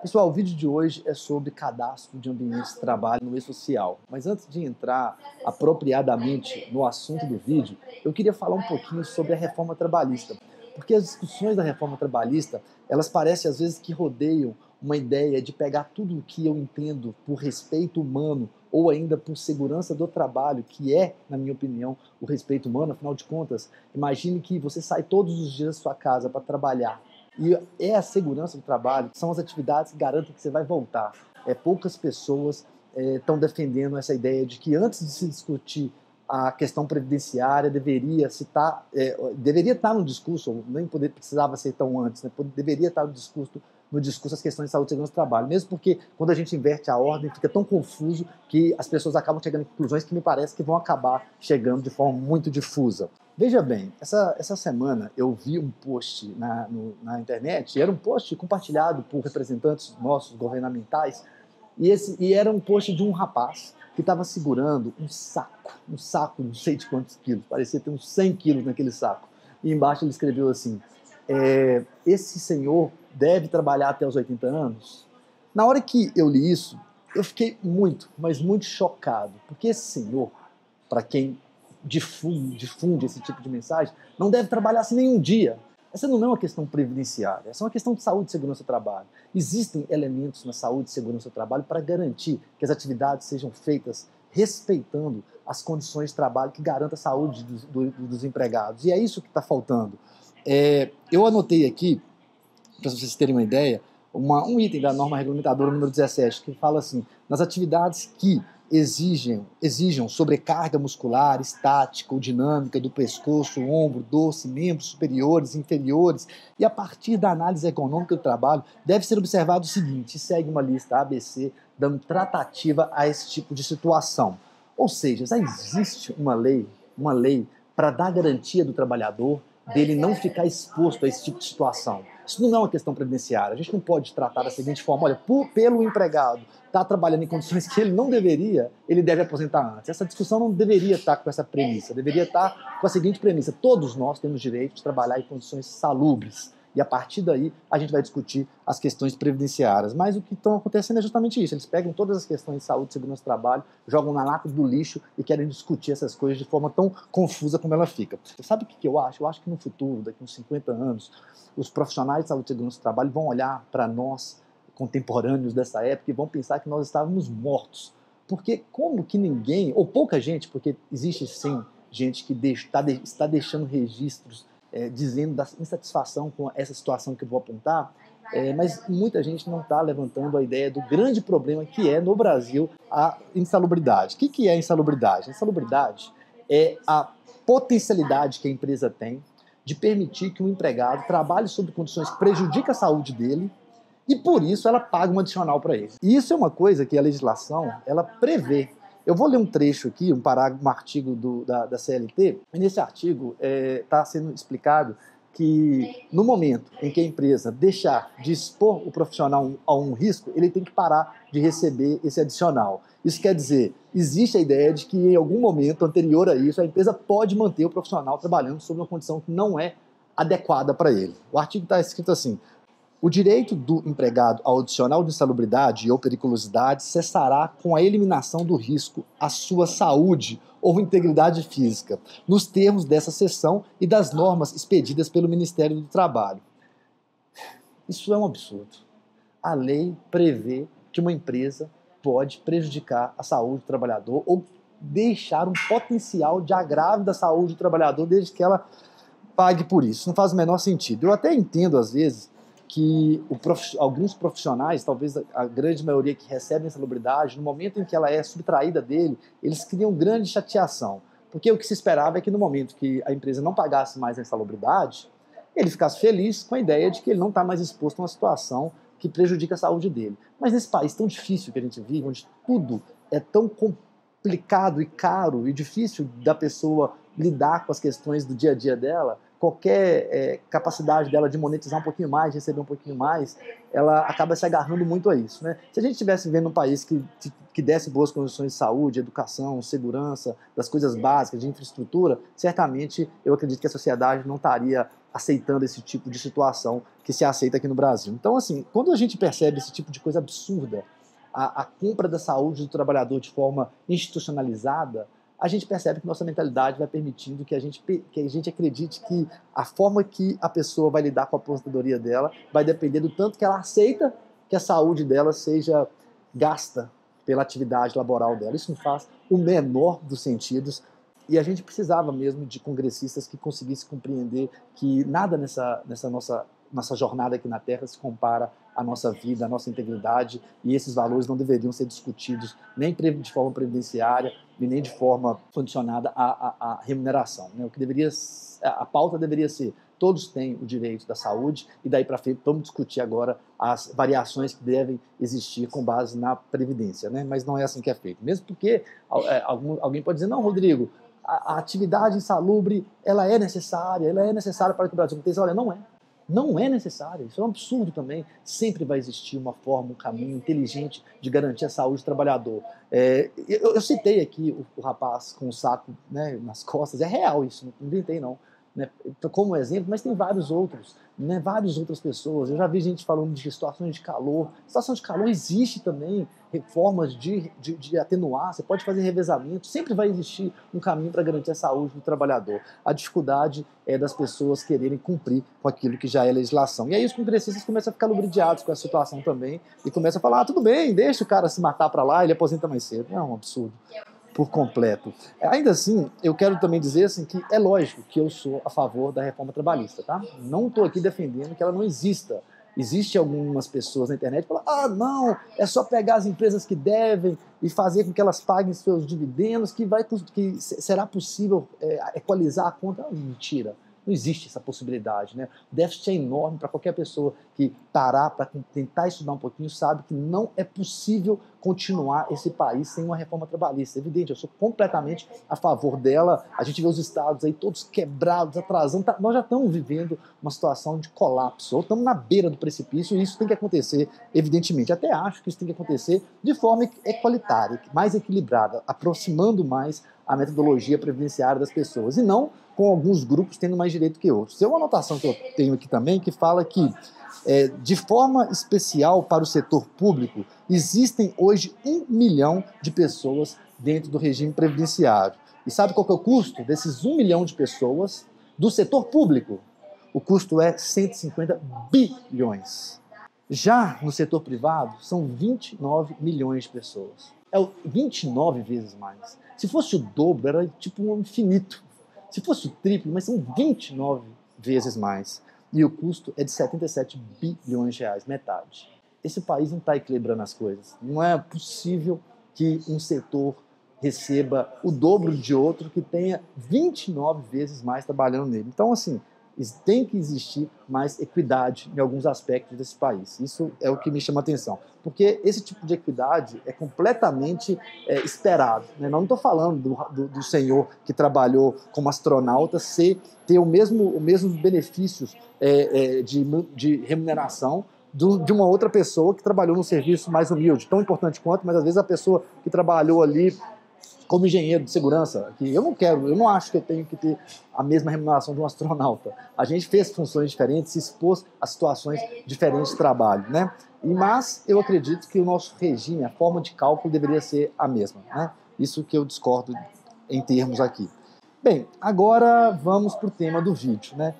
Pessoal, o vídeo de hoje é sobre cadastro de ambientes de trabalho no e-social. Mas antes de entrar apropriadamente no assunto do vídeo, eu queria falar um pouquinho sobre a reforma trabalhista. Porque as discussões da reforma trabalhista, elas parecem às vezes que rodeiam uma ideia de pegar tudo o que eu entendo por respeito humano ou ainda por segurança do trabalho, que é, na minha opinião, o respeito humano. Afinal de contas, imagine que você sai todos os dias da sua casa para trabalhar. E é a segurança do trabalho, são as atividades que garantem que você vai voltar. Poucas pessoas estão defendendo essa ideia de que antes de se discutir a questão previdenciária deveria estar no discurso, nem precisava ser tão antes, né? Deveria estar no discurso as questões de saúde e segurança do trabalho, mesmo porque quando a gente inverte a ordem fica tão confuso que as pessoas acabam chegando em conclusões que me parece que vão acabar chegando de forma muito difusa. Veja bem, essa semana eu vi um post na internet, e era um post compartilhado por representantes nossos governamentais, e era um post de um rapaz que estava segurando um saco, não sei de quantos quilos, parecia ter uns 100 quilos naquele saco. E embaixo ele escreveu assim, esse senhor deve trabalhar até os 80 anos? Na hora que eu li isso, eu fiquei muito, mas muito chocado, porque esse senhor, para quem difunde esse tipo de mensagem, não deve trabalhar assim nenhum dia. Essa não é uma questão previdenciária, essa é uma questão de saúde e segurança do trabalho. Existem elementos na saúde e segurança do trabalho para garantir que as atividades sejam feitas respeitando as condições de trabalho que garantam a saúde dos empregados. E é isso que está faltando. Eu anotei aqui, para vocês terem uma ideia, um item da norma regulamentadora número 17, que fala assim, nas atividades que exijam sobrecarga muscular, estática ou dinâmica do pescoço, ombro, dorso, membros superiores e inferiores, e a partir da análise econômica do trabalho, deve ser observado o seguinte, segue uma lista ABC, dando tratativa a esse tipo de situação. Ou seja, já existe uma lei para dar garantia do trabalhador dele não ficar exposto a esse tipo de situação. Isso não é uma questão previdenciária. A gente não pode tratar da seguinte forma, olha, pelo empregado está trabalhando em condições que ele não deveria, ele deve aposentar antes. Essa discussão não deveria estar com essa premissa, deveria estar com a seguinte premissa, todos nós temos direito de trabalhar em condições salubres. E a partir daí a gente vai discutir as questões previdenciárias. Mas o que está acontecendo é justamente isso. Eles pegam todas as questões de saúde, segurança do trabalho, jogam na lata do lixo e querem discutir essas coisas de forma tão confusa como ela fica. Sabe o que eu acho? Eu acho que no futuro, daqui a uns 50 anos, os profissionais de saúde e segurança do trabalho vão olhar para nós, contemporâneos dessa época, e vão pensar que nós estávamos mortos. Porque como que ninguém, ou pouca gente, porque existe sim gente que está deixando registros dizendo da insatisfação com essa situação que eu vou apontar, mas muita gente não está levantando a ideia do grande problema que é, no Brasil, a insalubridade. O que é a insalubridade? A insalubridade é a potencialidade que a empresa tem de permitir que um empregado trabalhe sob condições que prejudicam a saúde dele e, por isso, ela paga um adicional para ele. E isso é uma coisa que a legislação ela prevê. Eu vou ler um trecho aqui, um parágrafo, um artigo da CLT, e nesse artigo está sendo explicado que no momento em que a empresa deixar de expor o profissional a um risco, ele tem que parar de receber esse adicional. Isso quer dizer, existe a ideia de que em algum momento anterior a isso, a empresa pode manter o profissional trabalhando sob uma condição que não é adequada para ele. O artigo está escrito assim, o direito do empregado ao adicional de insalubridade ou periculosidade cessará com a eliminação do risco à sua saúde ou integridade física, nos termos dessa seção e das normas expedidas pelo Ministério do Trabalho. Isso é um absurdo. A lei prevê que uma empresa pode prejudicar a saúde do trabalhador ou deixar um potencial de agravo da saúde do trabalhador desde que ela pague por isso. Não faz o menor sentido. Eu até entendo, às vezes, que alguns profissionais, talvez a grande maioria que recebem insalubridade, no momento em que ela é subtraída dele, eles criam grande chateação. Porque o que se esperava é que no momento que a empresa não pagasse mais a insalubridade, ele ficasse feliz com a ideia de que ele não está mais exposto a uma situação que prejudica a saúde dele. Mas nesse país tão difícil que a gente vive, onde tudo é tão complicado e caro e difícil da pessoa lidar com as questões do dia a dia dela, qualquer capacidade dela de monetizar um pouquinho mais, de receber um pouquinho mais, ela acaba se agarrando muito a isso, né? Se a gente estivesse vivendo num país que desse boas condições de saúde, educação, segurança, das coisas básicas, de infraestrutura, certamente eu acredito que a sociedade não estaria aceitando esse tipo de situação que se aceita aqui no Brasil. Então, assim, quando a gente percebe esse tipo de coisa absurda, a compra da saúde do trabalhador de forma institucionalizada, a gente percebe que nossa mentalidade vai permitindo que a gente acredite que a forma que a pessoa vai lidar com a aposentadoria dela vai depender do tanto que ela aceita que a saúde dela seja gasta pela atividade laboral dela. Isso não faz o menor dos sentidos. E a gente precisava mesmo de congressistas que conseguissem compreender que nada nessa nossa jornada aqui na Terra se compara à nossa vida, à nossa integridade, e esses valores não deveriam ser discutidos nem de forma previdenciária e nem de forma condicionada à remuneração, né? A pauta deveria ser: todos têm o direito da saúde, e daí para frente vamos discutir agora as variações que devem existir com base na previdência, né? Mas não é assim que é feito. Mesmo porque alguém pode dizer: não, Rodrigo, a atividade insalubre ela é necessária para que o Brasil aconteça. Olha, não é. Não é necessário, isso é um absurdo também. Sempre vai existir uma forma, um caminho inteligente de garantir a saúde do trabalhador. Eu citei aqui o rapaz com o saco, né, nas costas, é real isso, não inventei não, né, como exemplo, mas tem vários outros, né, várias outras pessoas. Eu já vi gente falando de situações de calor. Situação de calor existe também, formas de atenuar, você pode fazer revezamento, sempre vai existir um caminho para garantir a saúde do trabalhador. A dificuldade é das pessoas quererem cumprir com aquilo que já é legislação. E aí os congressistas começam a ficar lubridiados com a situação também e começam a falar: tudo bem, deixa o cara se matar para lá, ele aposenta mais cedo. É um absurdo por completo. Ainda assim, eu quero também dizer assim, que é lógico que eu sou a favor da reforma trabalhista, tá? Não estou aqui defendendo que ela não exista. Existem algumas pessoas na internet que falam: ah, não, é só pegar as empresas que devem e fazer com que elas paguem seus dividendos que será possível equalizar a conta. Não, mentira. Não existe essa possibilidade, né? O déficit é enorme. Para qualquer pessoa que parar para tentar estudar um pouquinho sabe que não é possível continuar esse país sem uma reforma trabalhista. É evidente, eu sou completamente a favor dela. A gente vê os estados aí todos quebrados, atrasando. Nós já estamos vivendo uma situação de colapso, ou estamos na beira do precipício, e isso tem que acontecer, evidentemente. Até acho que isso tem que acontecer de forma equalitária, mais equilibrada, aproximando mais a metodologia previdenciária das pessoas, e não com alguns grupos tendo mais direito que outros. Tem uma anotação que eu tenho aqui também que fala que, de forma especial para o setor público, existem hoje 1 milhão de pessoas dentro do regime previdenciário. E sabe qual que é o custo desses 1 milhão de pessoas do setor público? O custo é 150 bilhões. Já no setor privado, são 29 milhões de pessoas. É 29 vezes mais. Se fosse o dobro, era tipo um infinito. Se fosse o triplo, mas são 29 vezes mais. E o custo é de 77 bilhões de reais, metade. Esse país não está equilibrando as coisas. Não é possível que um setor receba o dobro de outro que tenha 29 vezes mais trabalhando nele. Então, assim, tem que existir mais equidade em alguns aspectos desse país. Isso é o que me chama a atenção. Porque esse tipo de equidade é completamente esperado, né? Não estou falando do senhor que trabalhou como astronauta ter os mesmos benefícios de remuneração de uma outra pessoa que trabalhou num serviço mais humilde, tão importante quanto, mas às vezes a pessoa que trabalhou ali como engenheiro de segurança, que eu não acho que eu tenho que ter a mesma remuneração de um astronauta. A gente fez funções diferentes, se expôs a situações diferentes de trabalho, né? Mas eu acredito que o nosso regime, a forma de cálculo deveria ser a mesma, né? Isso que eu discordo em termos aqui. Bem, agora vamos para o tema do vídeo, né?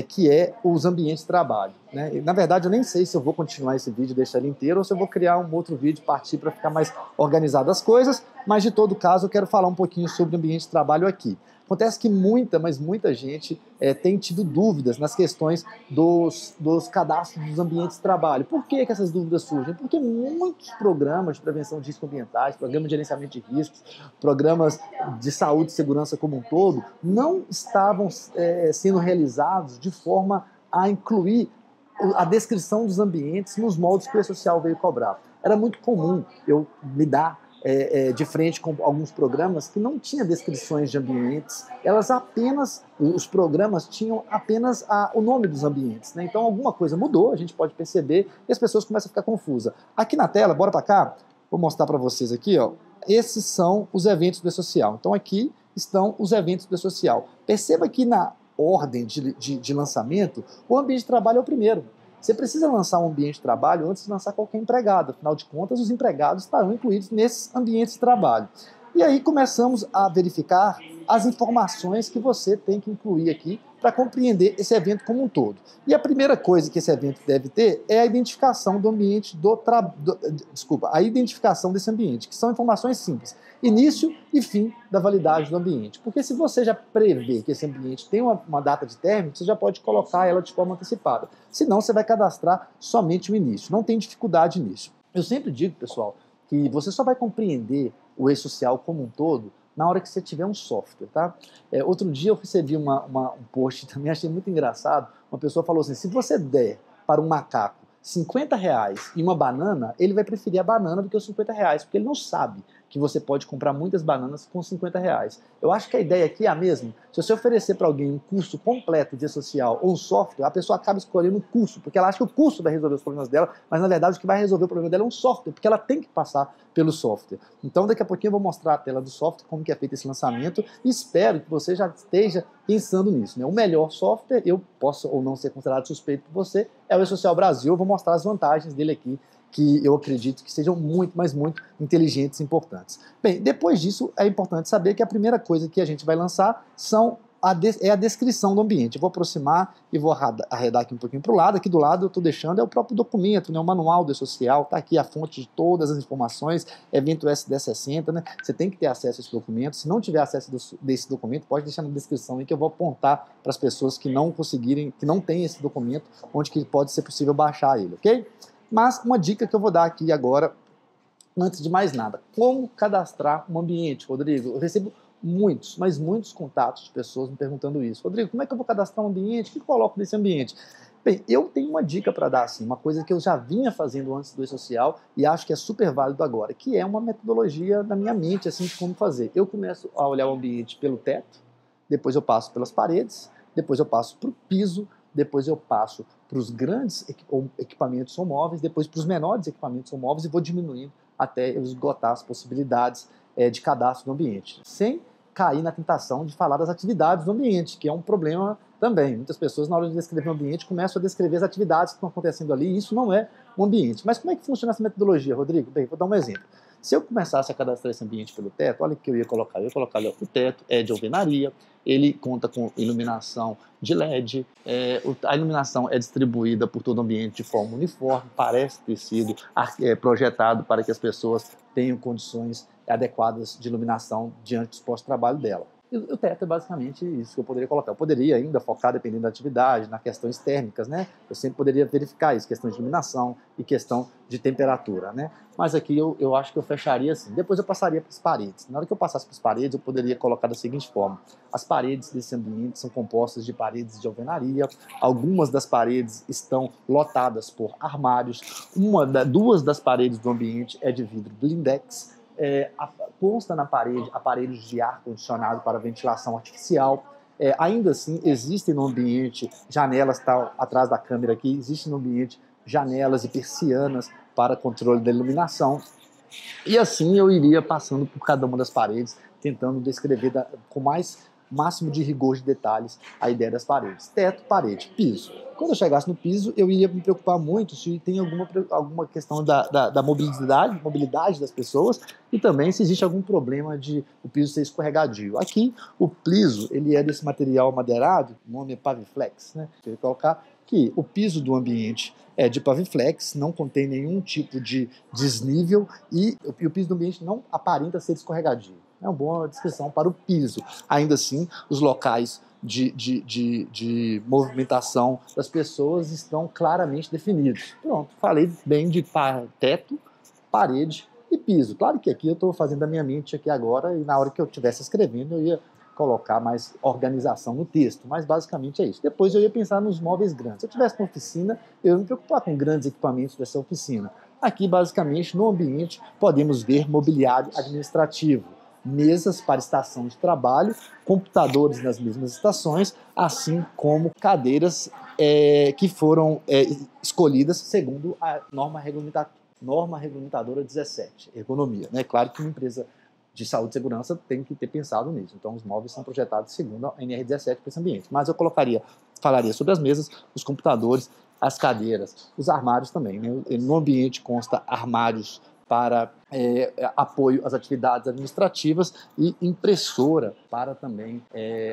Que é os ambientes de trabalho, né? Na verdade, eu nem sei se eu vou continuar esse vídeo e deixar ele inteiro ou se eu vou criar um outro vídeo, partir para ficar mais organizado as coisas, mas de todo caso eu quero falar um pouquinho sobre o ambiente de trabalho aqui. Acontece que muita gente tem tido dúvidas nas questões dos cadastros dos ambientes de trabalho. Por que essas dúvidas surgem? Porque muitos programas de prevenção de riscos ambientais, programas de gerenciamento de riscos, programas de saúde e segurança como um todo, não estavam sendo realizados de forma a incluir a descrição dos ambientes nos moldes que o E-Social veio cobrar. Era muito comum eu lidar de frente com alguns programas que não tinham descrições de ambientes, os programas tinham apenas o nome dos ambientes, né? Então alguma coisa mudou, a gente pode perceber, e as pessoas começam a ficar confusas. Aqui na tela, bora para cá, vou mostrar para vocês aqui, ó, esses são os eventos do E-Social. Então aqui estão os eventos do E-Social. Perceba que ordem de lançamento, o ambiente de trabalho é o primeiro. Você precisa lançar um ambiente de trabalho antes de lançar qualquer empregado. Afinal de contas, os empregados estarão incluídos nesses ambientes de trabalho. E aí começamos a verificar as informações que você tem que incluir aqui para compreender esse evento como um todo. E a primeira coisa que esse evento deve ter é a identificação do ambiente a identificação desse ambiente, que são informações simples. Início e fim da validade do ambiente. Porque se você já prevê que esse ambiente tem uma data de término, você já pode colocar ela de forma antecipada. Senão, você vai cadastrar somente o início. Não tem dificuldade nisso. Eu sempre digo, pessoal, que você só vai compreender o e-social como um todo na hora que você tiver um software, tá? Outro dia eu recebi um post, também achei muito engraçado. Uma pessoa falou assim, se você der para um macaco R$50 e uma banana, ele vai preferir a banana do que os R$50, porque ele não sabe que você pode comprar muitas bananas com R$50. Eu acho que a ideia aqui é a mesma. Se você oferecer para alguém um curso completo de e-social ou um software, a pessoa acaba escolhendo um curso, porque ela acha que o curso vai resolver os problemas dela, mas na verdade o que vai resolver o problema dela é um software, porque ela tem que passar pelo software. Então daqui a pouquinho eu vou mostrar a tela do software, como que é feito esse lançamento, e espero que você já esteja pensando nisso, né? O melhor software, eu posso ou não ser considerado suspeito por você, é o e-social Brasil. Eu vou mostrar as vantagens dele aqui, que eu acredito que sejam muito, mas muito inteligentes e importantes. Bem, depois disso, é importante saber que a primeira coisa que a gente vai lançar é a descrição do ambiente. Eu vou aproximar e vou arredar aqui um pouquinho para o lado. Aqui do lado eu estou deixando o próprio documento, né, o manual do e-social, está aqui a fonte de todas as informações, evento SD60, né? Você tem que ter acesso a esse documento. Se não tiver acesso desse documento, pode deixar na descrição aí que eu vou apontar para as pessoas que não conseguirem, que não têm esse documento, onde que pode ser possível baixar ele, ok? Mas uma dica que eu vou dar aqui agora, antes de mais nada, como cadastrar um ambiente, Rodrigo? Eu recebo muitos, mas muitos contatos de pessoas me perguntando isso. Rodrigo, como é que eu vou cadastrar um ambiente? O que eu coloco nesse ambiente? Bem, eu tenho uma dica para dar, assim, uma coisa que eu já vinha fazendo antes do e-social e acho que é super válido agora, que é uma metodologia na minha mente, assim, de como fazer. Eu começo a olhar o ambiente pelo teto, depois eu passo pelas paredes, depois eu passo para o piso, depois eu passo para os grandes equipamentos ou móveis, depois para os menores equipamentos ou móveis e vou diminuindo até eu esgotar as possibilidades de cadastro do ambiente, sem cair na tentação de falar das atividades do ambiente, que é um problema também. Muitas pessoas, na hora de descrever o ambiente, começam a descrever as atividades que estão acontecendo ali, e isso não é um ambiente. Mas como é que funciona essa metodologia, Rodrigo? Bem, vou dar um exemplo. Se eu começasse a cadastrar esse ambiente pelo teto, olha o que eu ia colocar. Eu ia colocar ali, o teto é de alvenaria, ele conta com iluminação de LED, a iluminação é distribuída por todo o ambiente de forma uniforme, parece ter sido projetado para que as pessoas tenham condições adequadas de iluminação diante dos postos de trabalho dela. E o teto é basicamente isso que eu poderia colocar. Eu poderia ainda focar, dependendo da atividade, nas questões térmicas, né? Eu sempre poderia verificar isso, questão de iluminação e questão de temperatura, né? Mas aqui eu acho que eu fecharia assim. Depois eu passaria para as paredes. Na hora que eu passasse para as paredes, eu poderia colocar da seguinte forma. As paredes desse ambiente são compostas de paredes de alvenaria. Algumas das paredes estão lotadas por armários. Duas das paredes do ambiente é de vidro blindex. Consta na parede aparelhos de ar-condicionado para ventilação artificial. Ainda assim, existem no ambiente janelas, tá atrás da câmera aqui, existem no ambiente janelas e persianas para controle da iluminação. E assim eu iria passando por cada uma das paredes, tentando descrever com máximo de rigor de detalhes a ideia das paredes. Teto, parede, piso. Quando eu chegasse no piso, eu ia me preocupar muito se tem alguma questão da mobilidade das pessoas e também se existe algum problema de o piso ser escorregadio. Aqui, o piso, ele é desse material madeirado, o nome é Paviflex, né? Eu ia colocar que o piso do ambiente é de Paviflex, não contém nenhum tipo de desnível e o piso do ambiente não aparenta ser escorregadio. É uma boa descrição para o piso. Ainda assim, os locais de movimentação das pessoas estão claramente definidos. Pronto, falei bem de teto, parede e piso. Claro que aqui eu estou fazendo a minha mente aqui agora e na hora que eu estivesse escrevendo eu ia colocar mais organização no texto, mas basicamente é isso. Depois eu ia pensar nos móveis grandes. Se eu tivesse uma oficina, eu ia me preocupar com grandes equipamentos dessa oficina. Aqui, basicamente, no ambiente, podemos ver mobiliário administrativo, mesas para estação de trabalho, computadores nas mesmas estações, assim como cadeiras que foram escolhidas segundo a norma regulamentadora 17, ergonomia. É claro que uma empresa de saúde e segurança tem que ter pensado nisso. Então, os móveis são projetados segundo a NR17 para esse ambiente. Mas eu falaria sobre as mesas, os computadores, as cadeiras, os armários também, né? No ambiente consta armários para apoio às atividades administrativas e impressora para também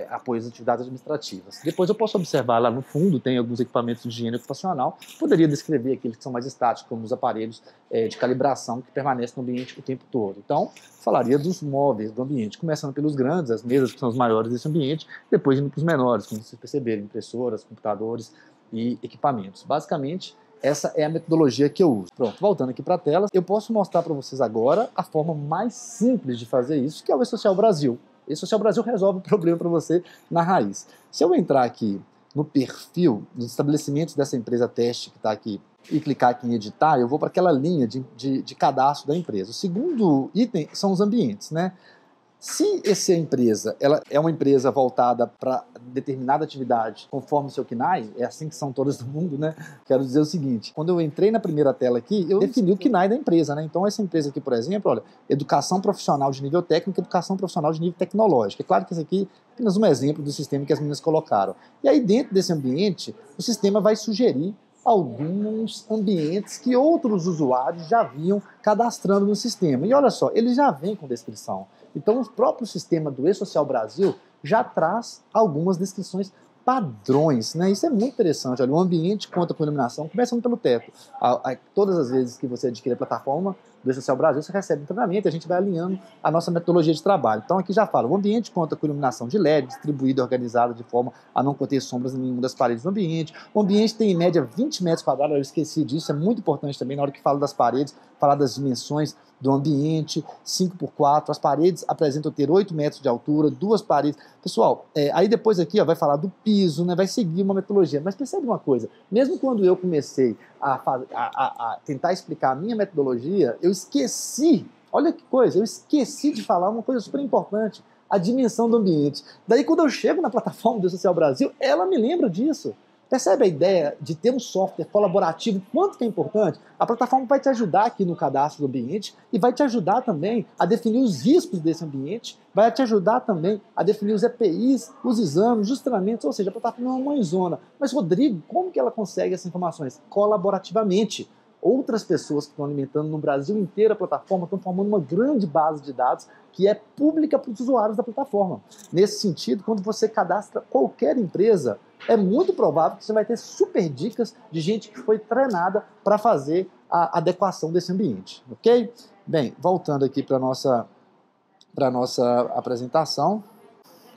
apoio às atividades administrativas. Depois eu posso observar lá no fundo, tem alguns equipamentos de higiene ocupacional, poderia descrever aqueles que são mais estáticos, como os aparelhos de calibração que permanecem no ambiente o tempo todo. Então, falaria dos móveis do ambiente, começando pelos grandes, as mesas que são os maiores desse ambiente, depois indo para os menores, como vocês perceberam, impressoras, computadores e equipamentos. Basicamente, essa é a metodologia que eu uso. Pronto, voltando aqui para a tela, eu posso mostrar para vocês agora a forma mais simples de fazer isso, que é o E-Social Brasil. O E-Social Brasil resolve o problema para você na raiz. Se eu entrar aqui no perfil, nos estabelecimentos dessa empresa teste que está aqui, e clicar aqui em editar, eu vou para aquela linha de cadastro da empresa. O segundo item são os ambientes, né? Se essa empresa ela é uma empresa voltada para determinada atividade, conforme o seu KNAI, é assim que são todas do mundo, né? Quero dizer o seguinte, quando eu entrei na primeira tela aqui, eu defini o KNAI da empresa, né? Então essa empresa aqui, por exemplo, olha, educação profissional de nível técnico, educação profissional de nível tecnológico. É claro que esse aqui é apenas um exemplo do sistema que as meninas colocaram. E aí dentro desse ambiente, o sistema vai sugerir alguns ambientes que outros usuários já vinham cadastrando no sistema. E olha só, ele já vem com descrição. Então o próprio sistema do E-Social Brasil já traz algumas descrições padrões, né? Isso é muito interessante. Olha, o ambiente conta com iluminação, começando pelo teto. Todas as vezes que você adquire a plataforma do E-Social Brasil, você recebe um treinamento e a gente vai alinhando a nossa metodologia de trabalho. Então aqui já fala, o ambiente conta com iluminação de LED, distribuída e organizada de forma a não conter sombras em nenhuma das paredes do ambiente. O ambiente tem em média 20 metros quadrados, eu esqueci disso, é muito importante também na hora que falo das paredes, falar das dimensões do ambiente, 5x4, as paredes apresentam ter 8 metros de altura, 2 paredes. Pessoal, aí depois aqui vai falar do piso, né, vai seguir uma metodologia, mas percebe uma coisa, mesmo quando eu comecei a tentar explicar a minha metodologia, eu esqueci, olha que coisa, eu esqueci de falar uma coisa super importante, a dimensão do ambiente. Daí quando eu chego na plataforma do E-Social Brasil, ela me lembra disso. Percebe a ideia de ter um software colaborativo, quanto que é importante? A plataforma vai te ajudar aqui no cadastro do ambiente e vai te ajudar também a definir os riscos desse ambiente, vai te ajudar também a definir os EPIs, os exames, os treinamentos, ou seja, a plataforma é uma mãezona. Mas, Rodrigo, como que ela consegue essas informações? Colaborativamente. Outras pessoas que estão alimentando no Brasil inteiro a plataforma estão formando uma grande base de dados que é pública para os usuários da plataforma. Nesse sentido, quando você cadastra qualquer empresa, é muito provável que você vai ter super dicas de gente que foi treinada para fazer a adequação desse ambiente, ok? Bem, voltando aqui para a nossa apresentação,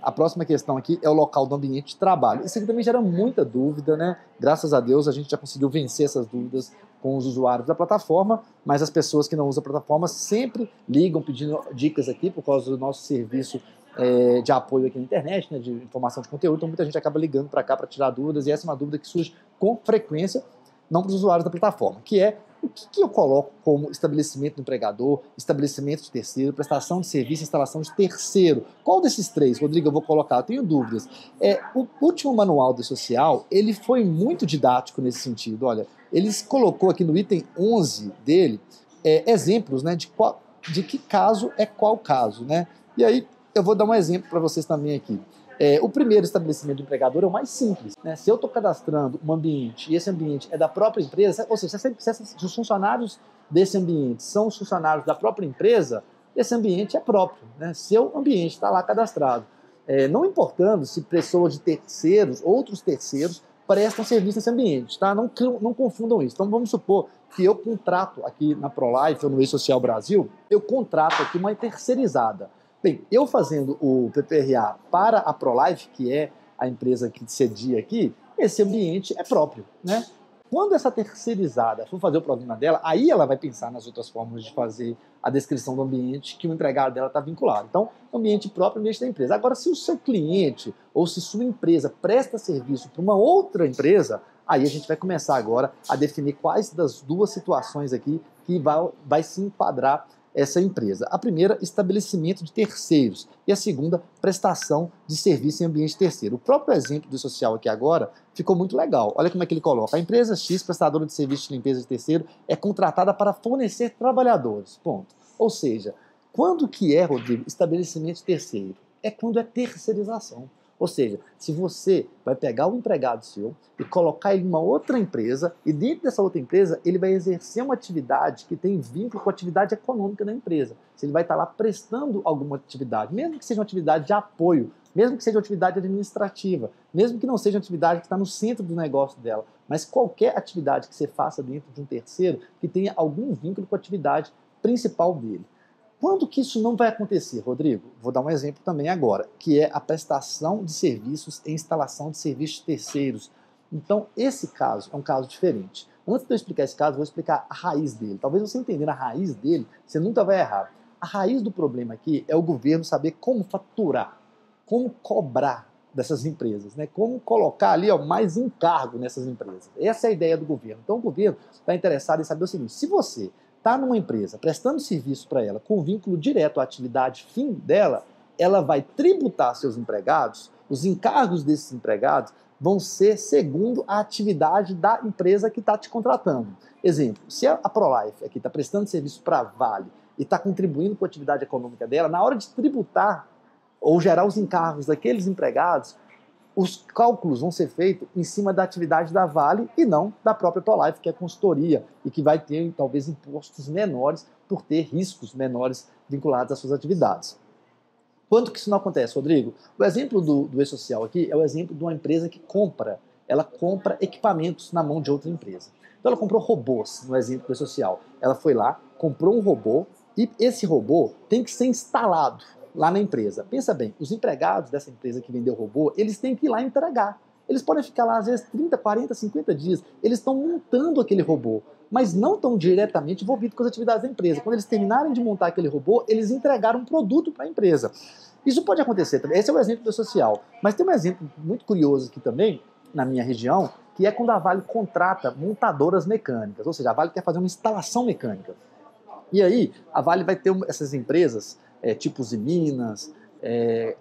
a próxima questão aqui é o local do ambiente de trabalho. Isso aqui também gera muita dúvida, né? Graças a Deus a gente já conseguiu vencer essas dúvidas com os usuários da plataforma, mas as pessoas que não usam a plataforma sempre ligam pedindo dicas aqui por causa do nosso serviço de apoio aqui na internet, né, de informação de conteúdo, então muita gente acaba ligando para cá para tirar dúvidas, e essa é uma dúvida que surge com frequência, não para os usuários da plataforma, que é o que eu coloco como estabelecimento do empregador, estabelecimento de terceiro, prestação de serviço, instalação de terceiro. Qual desses três, Rodrigo, eu vou colocar? Eu tenho dúvidas. O último manual do E-Social, ele foi muito didático nesse sentido. Olha, ele colocou aqui no item 11 dele exemplos, né, de que caso é qual caso, né? E aí eu vou dar um exemplo para vocês também aqui. O primeiro estabelecimento do empregador é o mais simples, né? Se eu estou cadastrando um ambiente e esse ambiente é da própria empresa, ou seja, se os funcionários desse ambiente são os funcionários da própria empresa, esse ambiente é próprio, né? Seu ambiente está lá cadastrado. Não importando se pessoas de terceiros, outros terceiros, prestam serviço nesse ambiente, tá? Não confundam isso. Então vamos supor que eu contrato aqui na ProLife ou no E-Social Brasil, eu contrato aqui uma terceirizada. Bem, eu fazendo o PPRA para a ProLife, que é a empresa que cedia aqui, esse ambiente é próprio, né? Quando essa terceirizada for fazer o programa dela, aí ela vai pensar nas outras formas de fazer a descrição do ambiente que o empregado dela está vinculado. Então, ambiente próprio, ambiente da empresa. Agora, se o seu cliente ou se sua empresa presta serviço para uma outra empresa, aí a gente vai começar agora a definir quais das duas situações aqui que vai se enquadrar essa empresa. A primeira, estabelecimento de terceiros, e a segunda, prestação de serviço em ambiente terceiro. O próprio exemplo do social aqui agora ficou muito legal. Olha como é que ele coloca. A empresa X, prestadora de serviço de limpeza de terceiro, é contratada para fornecer trabalhadores. Ponto. Ou seja, Quando que é, Rodrigo, estabelecimento terceiro? É quando é terceirização. Ou seja, se você vai pegar um empregado seu e colocar ele em uma outra empresa, e dentro dessa outra empresa ele vai exercer uma atividade que tem vínculo com a atividade econômica da empresa. Se ele vai estar lá prestando alguma atividade, mesmo que seja uma atividade de apoio, mesmo que seja uma atividade administrativa, mesmo que não seja uma atividade que está no centro do negócio dela, mas qualquer atividade que você faça dentro de um terceiro que tenha algum vínculo com a atividade principal dele. Quando que isso não vai acontecer, Rodrigo? Vou dar um exemplo também agora, que é a prestação de serviços e instalação de serviços terceiros. Então, esse caso é um caso diferente. Antes de eu explicar esse caso, eu vou explicar a raiz dele. Talvez você entendendo a raiz dele, você nunca vai errar. A raiz do problema aqui é o governo saber como faturar, como cobrar dessas empresas, né? Como colocar ali mais encargo nessas empresas. Essa é a ideia do governo. Então, o governo está interessado em saber o seguinte: se você está numa empresa prestando serviço para ela com vínculo direto à atividade fim dela, ela vai tributar seus empregados, os encargos desses empregados vão ser segundo a atividade da empresa que está te contratando. Exemplo, se a ProLife aqui está prestando serviço para a Vale e está contribuindo com a atividade econômica dela, na hora de tributar ou gerar os encargos daqueles empregados, os cálculos vão ser feitos em cima da atividade da Vale e não da própria ProLife, que é consultoria e que vai ter, talvez, impostos menores por ter riscos menores vinculados às suas atividades. Quando que isso não acontece, Rodrigo? O exemplo do E-Social aqui é o exemplo de uma empresa que ela compra equipamentos na mão de outra empresa. Então ela comprou robôs, no exemplo do E-Social. Ela foi lá, comprou um robô e esse robô tem que ser instalado lá na empresa. Pensa bem, os empregados dessa empresa que vendeu o robô, eles têm que ir lá entregar. Eles podem ficar lá, às vezes, 30, 40, 50 dias. Eles estão montando aquele robô, mas não estão diretamente envolvidos com as atividades da empresa. Quando eles terminarem de montar aquele robô, eles entregaram um produto para a empresa. Isso pode acontecer também. Esse é o exemplo do social. Mas tem um exemplo muito curioso aqui também, na minha região, que é quando a Vale contrata montadoras mecânicas. Ou seja, a Vale quer fazer uma instalação mecânica. E aí, a Vale vai ter essas empresas, tipo Usiminas,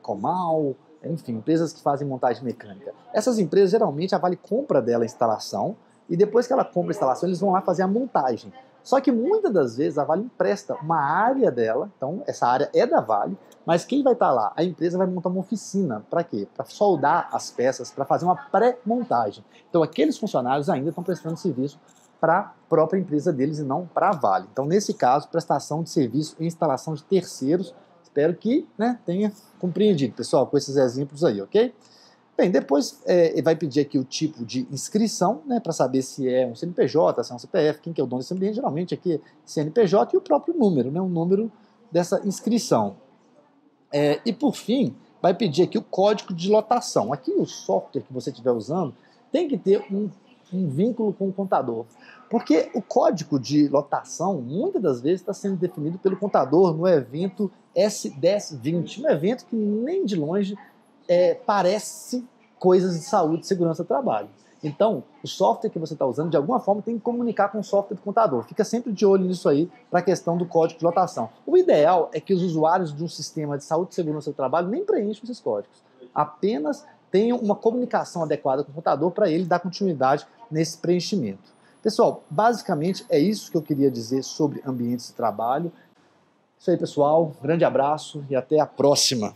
Comal, enfim, empresas que fazem montagem mecânica. Essas empresas, geralmente, a Vale compra dela a instalação e depois que ela compra a instalação, eles vão lá fazer a montagem. Só que muitas das vezes a Vale empresta uma área dela, então essa área é da Vale, mas quem vai estar lá? A empresa vai montar uma oficina. Para quê? Para soldar as peças, para fazer uma pré-montagem. Então aqueles funcionários ainda estão prestando serviço para a própria empresa deles e não para a Vale. Então, nesse caso, prestação de serviço e instalação de terceiros. Espero que tenha compreendido, pessoal, com esses exemplos aí, ok? Bem, depois vai pedir aqui o tipo de inscrição, para saber se é um CNPJ, se é um CPF, quem que é o dono desse ambiente. Geralmente aqui é CNPJ e o próprio número, o número dessa inscrição. E por fim, vai pedir aqui o código de lotação. Aqui no software que você estiver usando, tem que ter um vínculo com o contador. Porque o código de lotação, muitas das vezes, está sendo definido pelo contador no evento S1020, um evento que nem de longe parece coisas de saúde e segurança do trabalho. Então, o software que você está usando, de alguma forma, tem que comunicar com o software do contador. Fica sempre de olho nisso aí para a questão do código de lotação. O ideal é que os usuários de um sistema de saúde e segurança do trabalho nem preencham esses códigos. Apenas tenham uma comunicação adequada com o contador para ele dar continuidade nesse preenchimento. Pessoal, basicamente é isso que eu queria dizer sobre ambientes de trabalho. Isso aí, pessoal. Grande abraço e até a próxima.